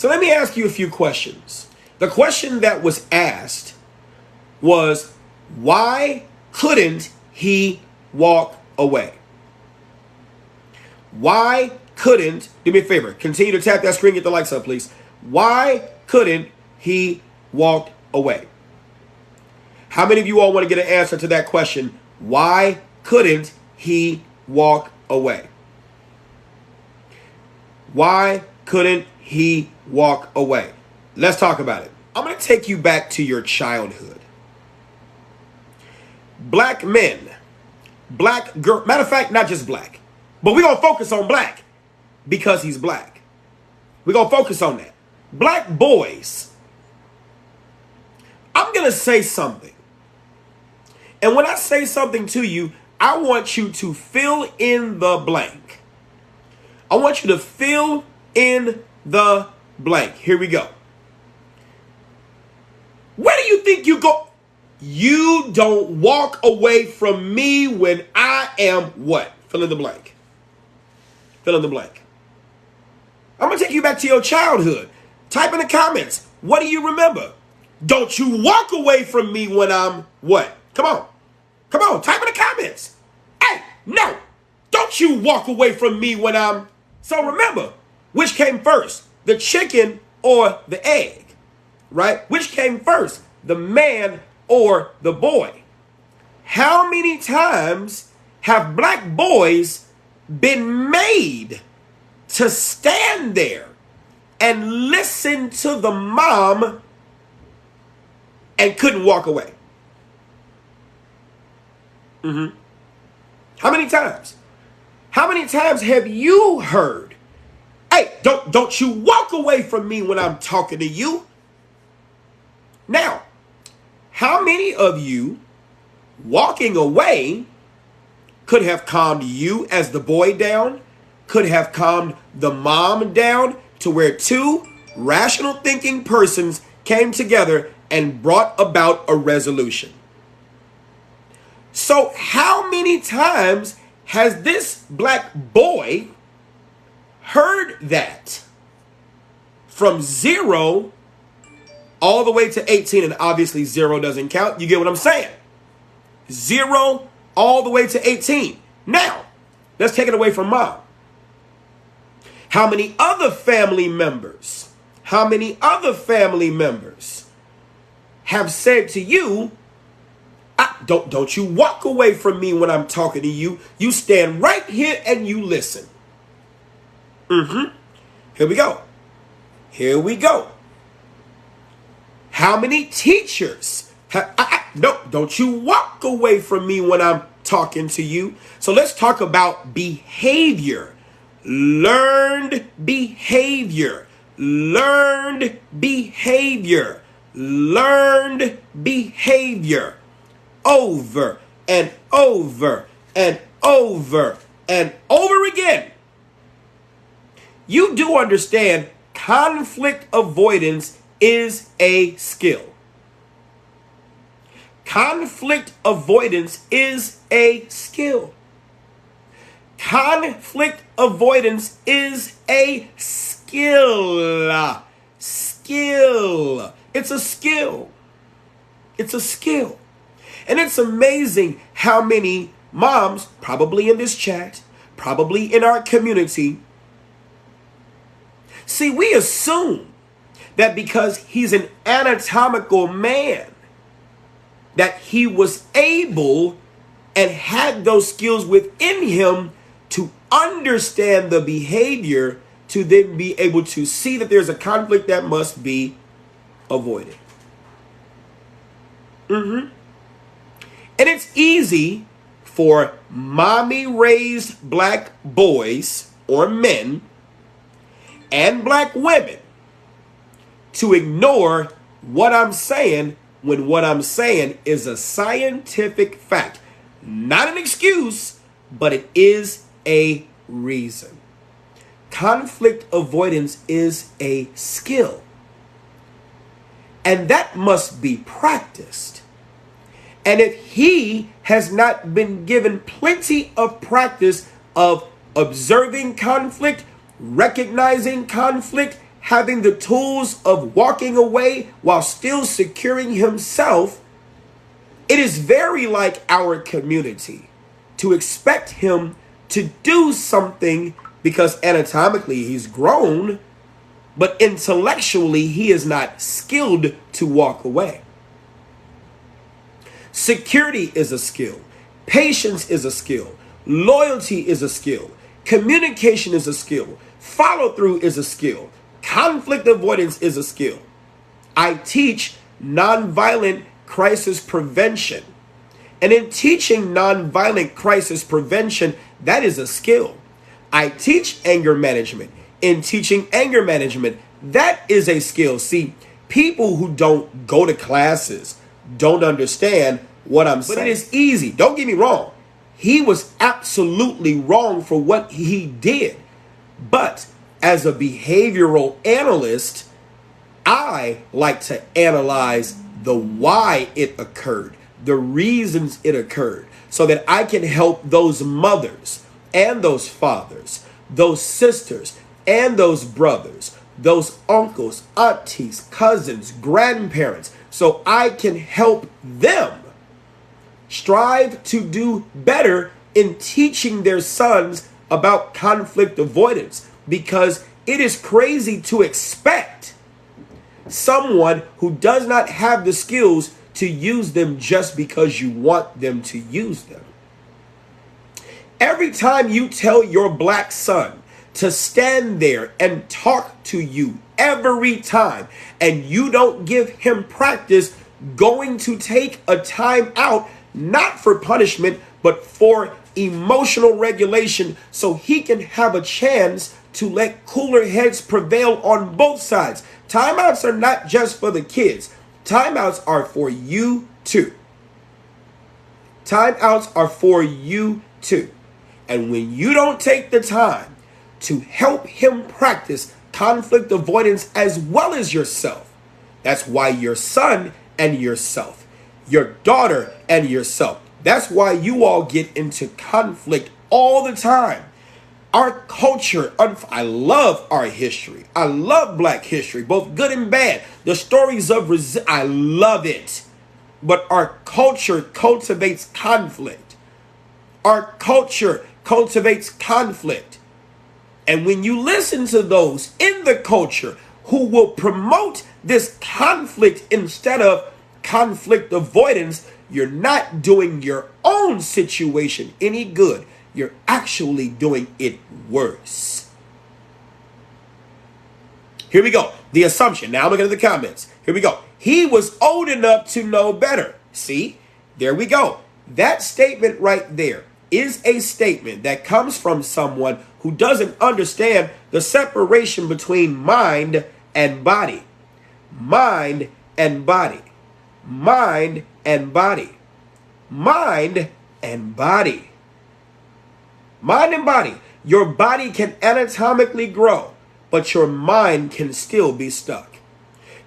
So let me ask you a few questions. The question that was asked was, why couldn't he walk away? Why couldn't, do me a favor, continue to tap that screen, get the likes up, please. Why couldn't he walk away? How many of you all want to get an answer to that question? Why couldn't he walk away? Why couldn't he walk away? Let's talk about it. I'm going to take you back to your childhood. Black men, black girl, matter of fact, not just black, but we're going to focus on black because he's black. We're going to focus on that. Black boys. I'm going to say something. And when I say something to you, I want you to fill in the blank. I want you to fill in the blank. Here we go. Where do you think you go? You don't walk away from me when I am what? Fill in the blank. Fill in the blank. I'm going to take you back to your childhood. Type in the comments. What do you remember? Don't you walk away from me when I'm what? Come on. Come on. Type in the comments. Hey, no. Don't you walk away from me when I'm... So remember, which came first? The chicken or the egg? Right? Which came first? The man or the boy? How many times have black boys been made to stand there and listen to the mom and couldn't walk away? How many times? How many times have you heard, hey, don't you walk away from me when I'm talking to you? Now, how many of you walking away could have calmed you as the boy down, could have calmed the mom down to where two rational thinking persons came together and brought about a resolution? So how many times has this black boy heard that from 0 all the way to 18? And obviously 0 doesn't count. You get what I'm saying? 0 all the way to 18. Now, let's take it away from mom. How many other family members have said to you, don't you walk away from me when I'm talking to you. You stand right here and you listen. Here we go. Here we go. How many teachers don't you walk away from me when I'm talking to you. So let's talk about behavior. Learned behavior. Learned behavior. Learned behavior. Over and over and over and over again. You do understand conflict avoidance is a skill. Conflict avoidance is a skill. Conflict avoidance is a skill. Skill. It's a skill. It's a skill. And it's amazing how many moms, probably in this chat, probably in our community, see, we assume that because he's an anatomical man, that he was able and had those skills within him to understand the behavior to then be able to see that there's a conflict that must be avoided. And it's easy for mommy-raised black boys or men and black women to ignore what I'm saying when what I'm saying is a scientific fact. Not an excuse, but it is a reason. Conflict avoidance is a skill. And that must be practiced. And if he has not been given plenty of practice of observing conflict, recognizing conflict, having the tools of walking away while still securing himself, it is very like our community to expect him to do something because anatomically he's grown, but intellectually he is not skilled to walk away. Security is a skill. Patience is a skill. Loyalty is a skill. Communication is a skill. Follow through is a skill. Conflict avoidance is a skill. I teach nonviolent crisis prevention. And in teaching nonviolent crisis prevention, that is a skill. I teach anger management. In teaching anger management, that is a skill. See, people who don't go to classes don't understand what I'm saying. But it is easy. Don't get me wrong. He was absolutely wrong for what he did. But as a behavioral analyst, I like to analyze the why it occurred, the reasons it occurred, so that I can help those mothers and those fathers, those sisters and those brothers, those uncles, aunties, cousins, grandparents, so I can help them strive to do better in teaching their sons about conflict avoidance, because it is crazy to expect someone who does not have the skills to use them just because you want them to use them. Every time you tell your black son to stand there and talk to you every time, and you don't give him practice going to take a time out, not for punishment, but for emotional regulation, so he can have a chance to let cooler heads prevail on both sides. Timeouts are not just for the kids. Timeouts are for you too. Timeouts are for you too. And when you don't take the time to help him practice conflict avoidance as well as yourself, that's why your son and yourself, your daughter and yourself, that's why you all get into conflict all the time. Our culture, I love our history. I love black history, both good and bad. The stories of I love it. But our culture cultivates conflict. Our culture cultivates conflict. And when you listen to those in the culture who will promote this conflict instead of conflict avoidance, you're not doing your own situation any good. You're actually doing it worse. Here we go. The assumption. Now look at the comments. Here we go. He was old enough to know better. See? There we go. That statement right there is a statement that comes from someone who doesn't understand the separation between mind and body. Mind and body. Mind and body. Mind and body. Mind and body. Your body can anatomically grow, but your mind can still be stuck.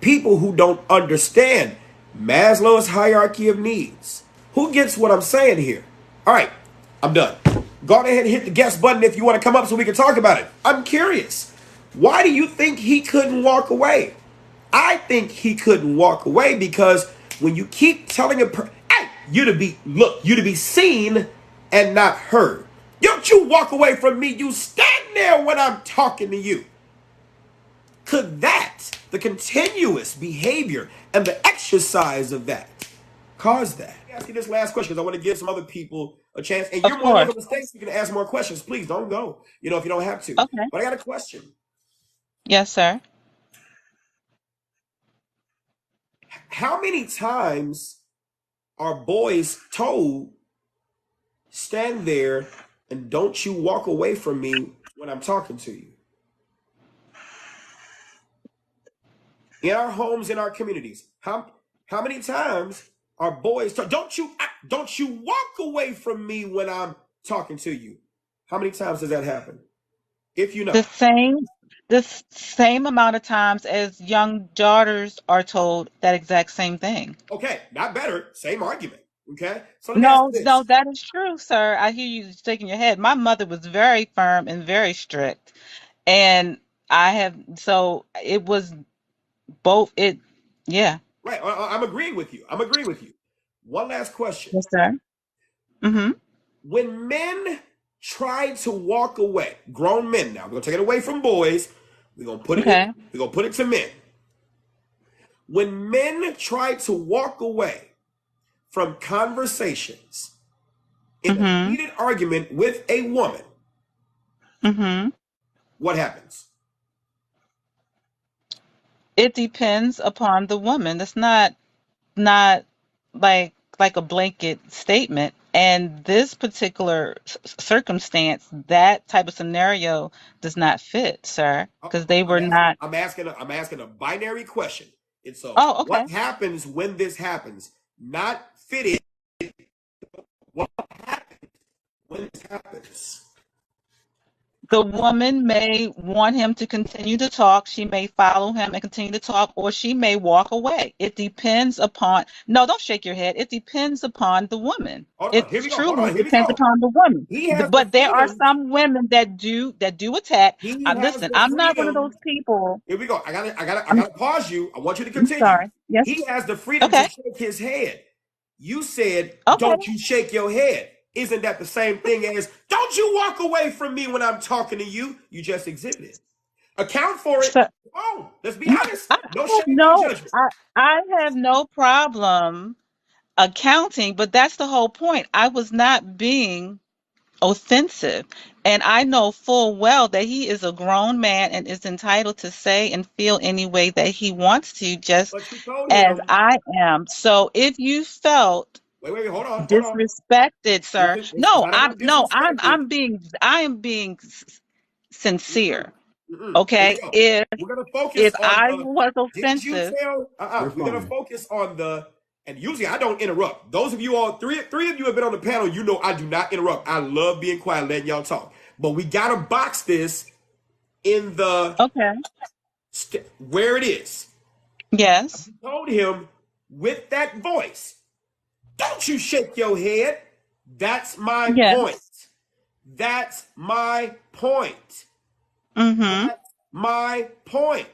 People who don't understand Maslow's hierarchy of needs. Who gets what I'm saying here? All right, I'm done. Go ahead and hit the guest button if you want to come up so we can talk about it. I'm curious. Why do you think he couldn't walk away? I think he couldn't walk away because when you keep telling hey, you to be seen and not heard. Don't you walk away from me. You stand there when I'm talking to you. Could that, the continuous behavior and the exercise of that, cause that? Let me ask you this last question because I want to give some other people a chance. And Of you're more course. welcome to stay so you can ask more questions. Please don't go, if you don't have to. Okay. But I got a question. Yes, sir. How many times are boys told, stand there and don't you walk away from me when I'm talking to you? In our homes, in our communities, how many times are boys told, don't you walk away from me when I'm talking to you? How many times does that happen? If you The know. same the same amount of times as young daughters are told that exact same thing. Okay, not better, same argument. Okay? So let me ask No, you no, this. that is true, sir. I hear you shaking your head. My mother was very firm and very strict. And I have, so it was both. Yeah. Right. I'm agreeing with you. I'm agreeing with you. One last question. Yes, sir. Mm-hmm. When men try to walk away, grown men now, we're gonna take it away from boys, Okay. we're gonna put it to men. When men try to walk away from conversations in a Mm-hmm. heated argument with a woman, Mm-hmm. what happens? It depends upon the woman. That's not like a blanket statement. And this particular circumstance, that type of scenario does not fit, sir, because they were not. I'm asking a binary question. And so Oh, okay. what happens when this happens? Not fitted. What happens when this happens? The woman may want him to continue to talk. She may follow him and continue to talk, or she may walk away. It depends upon, no, don't shake your head. It depends upon the woman. Hold It on, here we go. Hold truly on, here we depends go. upon the woman. He has the But there are freedom. some women that do attack. He has Listen, the I'm not one of those freedom. people. Here we go. I I'm gotta pause you. I want you to I'm continue. sorry. Yes. He has the freedom to Okay. shake his head. You said, Okay. don't you shake your head. Isn't that the same thing as, don't you walk away from me when I'm talking to you? You just exhibited. Account for it. So Oh, let's be no, honest. I No have shame, no no judgment. I have no problem accounting, but that's the whole point. I was not being offensive. And I know full well that he is a grown man and is entitled to say and feel any way that he wants to, just But you told as him, I am. So if you felt wait, hold on, hold on. disrespected, sir, It's not about no, I'm disrespected. I am being Mm-mm, sincere. mm-mm. Here we Okay? go. If We're gonna focus if on I the. was Did you offensive, tell? We're gonna focus on the. And usually I don't interrupt. Those of you all, three of you have been on the panel. You know I do not interrupt. I love being quiet, letting y'all talk. But we gotta box this in the okay. where it is. Yes. You told him with that voice. Don't you shake your head. That's my point. Yes. That's my point. Mhm. That's my point.